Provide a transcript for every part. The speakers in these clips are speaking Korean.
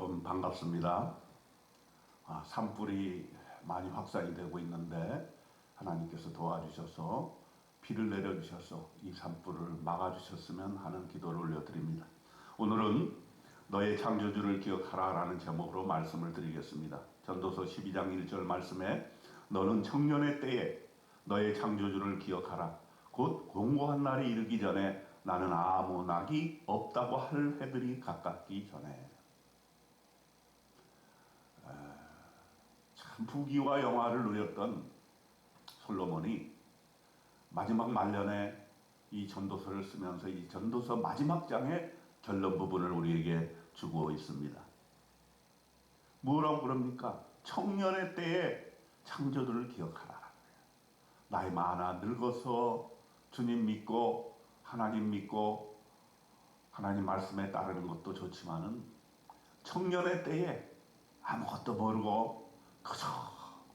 여러분 반갑습니다. 산불이 많이 확산이 되고 있는데 하나님께서 도와주셔서 비를 내려주셔서 이 산불을 막아주셨으면 하는 기도를 올려드립니다. 오늘은 너의 창조주를 기억하라 라는 제목으로 말씀을 드리겠습니다. 전도서 12장 1절 말씀에 너는 청년의 때에 너의 창조주를 기억하라. 곧 공고한 날이 이르기 전에 나는 아무 낙이 없다고 할 해들이 가깝기 전에. 참 부귀와 영화를 누렸던 솔로몬이 마지막 말년에 이 전도서를 쓰면서 이 전도서 마지막 장의 결론 부분을 우리에게 주고 있습니다. 뭐라고 그럽니까? 청년의 때에 창조주를 기억하라. 나이 많아 늙어서 주님 믿고 하나님 믿고 하나님 말씀에 따르는 것도 좋지만은 청년의 때에 아무것도 모르고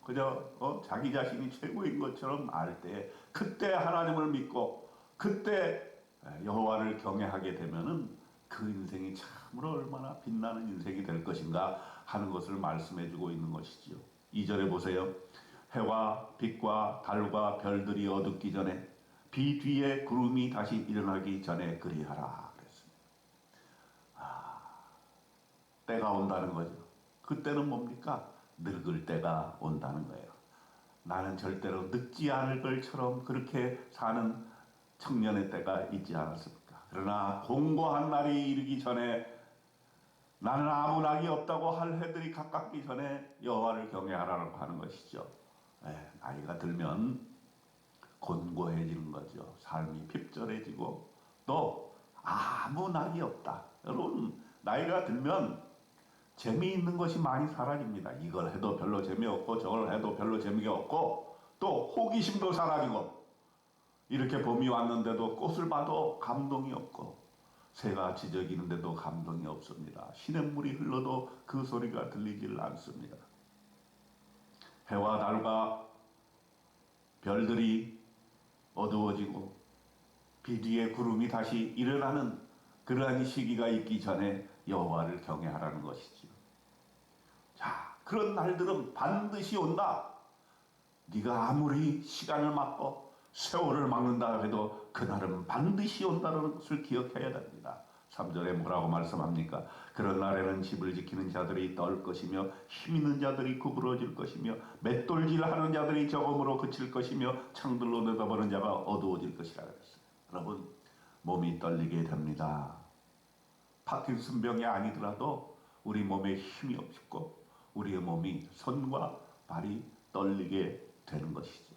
그저 자기 자신이 최고인 것처럼 알 때, 그때 하나님을 믿고 그때 여호와를 경외하게 되면은 그 인생이 참으로 얼마나 빛나는 인생이 될 것인가 하는 것을 말씀해 주고 있는 것이지요. 2절에 보세요. 해와 빛과 달과 별들이 어둡기 전에 비 뒤에 구름이 다시 일어나기 전에 그리하라 그랬습니다. 때가 온다는 거죠. 그때는 뭡니까? 늙을 때가 온다는 거예요. 나는 절대로 늙지 않을 것처럼 그렇게 사는 청년의 때가 있지 않았습니까? 그러나 공고한 날이 이르기 전에 나는 아무 낙이 없다고 할 해들이 가깝기 전에 여호와를 경외하라고 하는 것이죠. 나이가 들면 곤고해지는 거죠. 삶이 핍절해지고 또 아무 낙이 없다. 여러분 나이가 들면 재미있는 것이 많이 사라집니다. 이걸 해도 별로 재미없고 저걸 해도 별로 재미가 없고 또 호기심도 사라지고 이렇게 봄이 왔는데도 꽃을 봐도 감동이 없고 새가 지저귀는데도 감동이 없습니다. 시냇물이 흘러도 그 소리가 들리질 않습니다. 해와 달과 별들이 어두워지고 비 뒤에 구름이 다시 일어나는 그러한 시기가 있기 전에 여호와를 경외하라는 것이지요. 자, 그런 날들은 반드시 온다. 네가 아무리 시간을 막고 세월을 막는다 해도 그날은 반드시 온다는 것을 기억해야 됩니다. 3절에 뭐라고 말씀합니까? 그런 날에는 집을 지키는 자들이 떨 것이며 힘 있는 자들이 구부러질 것이며 맷돌질하는 자들이 적음으로 그칠 것이며 창들로 내다보는 자가 어두워질 것이라 그랬어요. 여러분 몸이 떨리게 됩니다. 파킨슨병이 아니더라도 우리 몸에 힘이 없고 우리의 몸이 손과 발이 떨리게 되는 것이죠.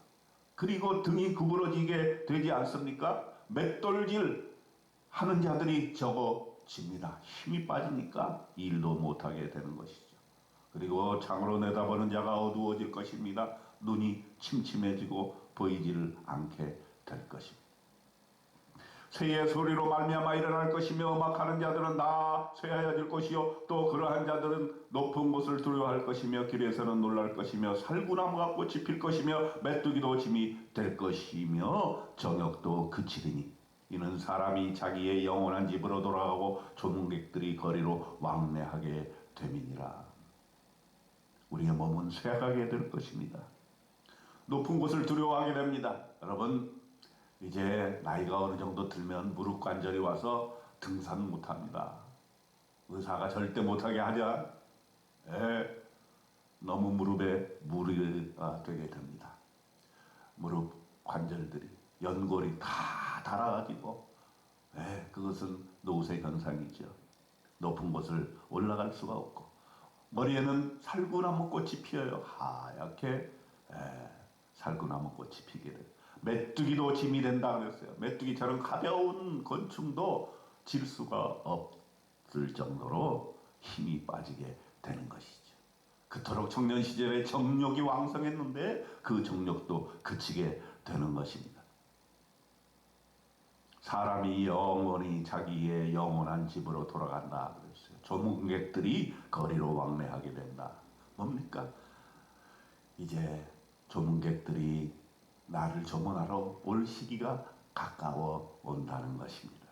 그리고 등이 구부러지게 되지 않습니까? 맷돌질 하는 자들이 적어집니다. 힘이 빠지니까 일도 못하게 되는 것이죠. 그리고 창으로 내다보는 자가 어두워질 것입니다. 눈이 침침해지고 보이지를 않게 될 것입니다. 새의 소리로 말미암아 일어날 것이며 음악하는 자들은 다 쇠하여질 것이요 또 그러한 자들은 높은 곳을 두려워할 것이며 길에서는 놀랄 것이며 살구나무가 꽃이 필 것이며 메뚜기도 짐이 될 것이며 정욕도 그치리니 이는 사람이 자기의 영원한 집으로 돌아가고 조문객들이 거리로 왕래하게 됨이니라. 우리의 몸은 쇠하게 될 것입니다. 높은 곳을 두려워하게 됩니다. 여러분 이제 나이가 어느 정도 들면 무릎 관절이 와서 등산 못합니다. 의사가 절대 못하게 하자. 너무 무릎에 무리가 되게 됩니다. 무릎 관절들이 연골이 다 닳아가지고 그것은 노쇠 현상이죠. 높은 곳을 올라갈 수가 없고 머리에는 살구나무 꽃이 피어요. 하얗게 살구나무 꽃이 피게 돼요. 메뚜기도 짐이 된다 그랬어요. 메뚜기처럼 가벼운 곤충도 질 수가 없을 정도로 힘이 빠지게 되는 것이죠. 그토록 청년 시절에 정욕이 왕성했는데 그 정욕도 그치게 되는 것입니다. 사람이 영원히 자기의 영원한 집으로 돌아간다 그랬어요. 조문객들이 거리로 왕래하게 된다. 뭡니까? 이제 조문객들이 나를 조문하러 올 시기가 가까워 온다는 것입니다.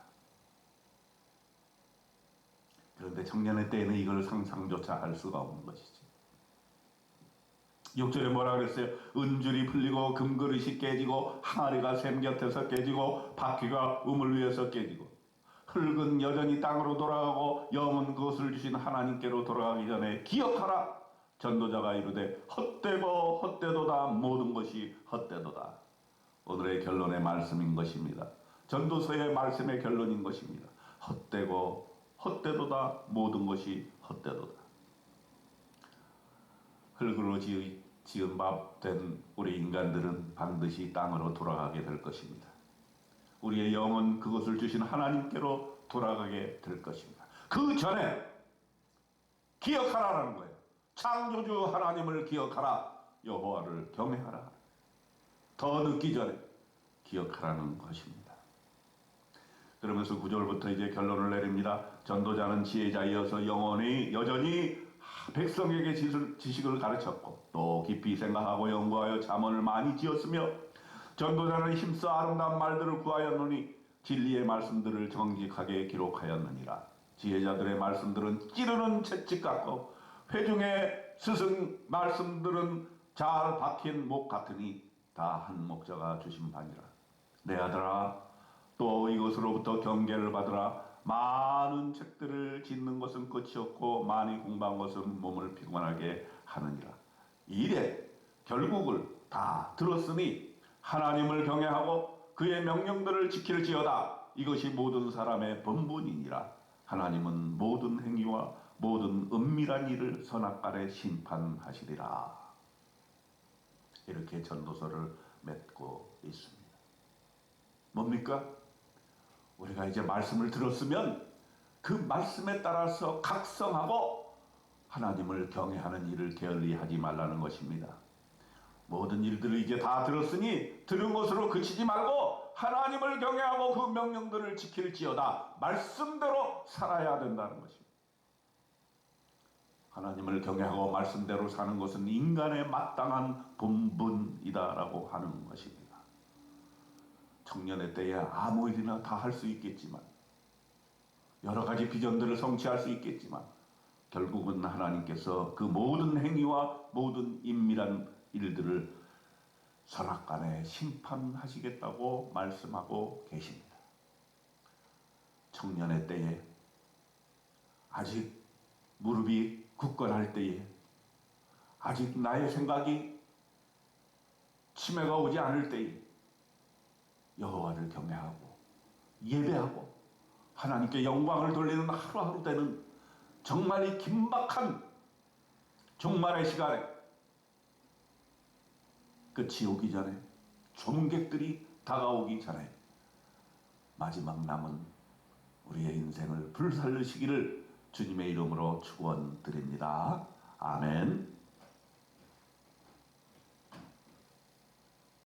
그런데 청년의 때에는 이걸 상상조차 할 수가 없는 것이지. 6절에 뭐라 그랬어요? 은줄이 풀리고 금그릇이 깨지고 항아리가 샘 곁에서 깨지고 바퀴가 우물 위에서 깨지고 흙은 여전히 땅으로 돌아가고 영은 그것을 주신 하나님께로 돌아가기 전에 기억하라. 전도자가 이르되 헛되고 헛되도다. 모든 것이 헛되도다. 오늘의 결론의 말씀인 것입니다. 전도서의 말씀의 결론인 것입니다. 헛되고 헛되도다. 모든 것이 헛되도다. 흙으로 지은 밥 된 우리 인간들은 반드시 땅으로 돌아가게 될 것입니다. 우리의 영은 그것을 주신 하나님께로 돌아가게 될 것입니다. 그 전에 기억하라라는 거예요. 창조주 하나님을 기억하라. 여호와를 경외하라. 더 늦기 전에 기억하라는 것입니다. 그러면서 9절부터 이제 결론을 내립니다. 전도자는 지혜자이어서 여전히 백성에게 지식을 가르쳤고 또 깊이 생각하고 연구하여 잠언을 많이 지었으며 전도자는 힘써 아름다운 말들을 구하였노니 진리의 말씀들을 정직하게 기록하였느니라. 지혜자들의 말씀들은 찌르는 채찍 같고 회중의 스승 말씀들은 잘 박힌 목 같으니 다 한 목자가 주신 바니라. 내 아들아, 또 이것으로부터 경계를 받으라. 많은 책들을 짓는 것은 끝이 없고 많이 공부한 것은 몸을 피곤하게 하느니라. 이래 결국을 다 들었으니 하나님을 경외하고 그의 명령들을 지킬지어다. 이것이 모든 사람의 본분이니라. 하나님은 모든 행위와 모든 은밀한 일을 선악간에 심판하시리라. 이렇게 전도서를 맺고 있습니다. 뭡니까? 우리가 이제 말씀을 들었으면 그 말씀에 따라서 각성하고 하나님을 경외하는 일을 게을리하지 말라는 것입니다. 모든 일들을 이제 다 들었으니 들은 것으로 그치지 말고 하나님을 경외하고 그 명령들을 지킬지어다. 말씀대로 살아야 된다는 것입니다. 하나님을 경외하고 말씀대로 사는 것은 인간의 마땅한 본분이다라고 하는 것입니다. 청년의 때에 아무 일이나 다 할 수 있겠지만 여러 가지 비전들을 성취할 수 있겠지만 결국은 하나님께서 그 모든 행위와 모든 인밀한 일들을 선악간에 심판하시겠다고 말씀하고 계십니다. 청년의 때에 아직 무릎이 굳건할 때에 아직 나의 생각이 치매가 오지 않을 때에 여호와를 경외하고 예배하고 하나님께 영광을 돌리는 하루하루 되는 정말 이 긴박한 종말의 시간에 끝이 오기 전에 조문객들이 다가오기 전에 마지막 남은 우리의 인생을 불살르시기를 주님의 이름으로 축원드립니다. 아멘.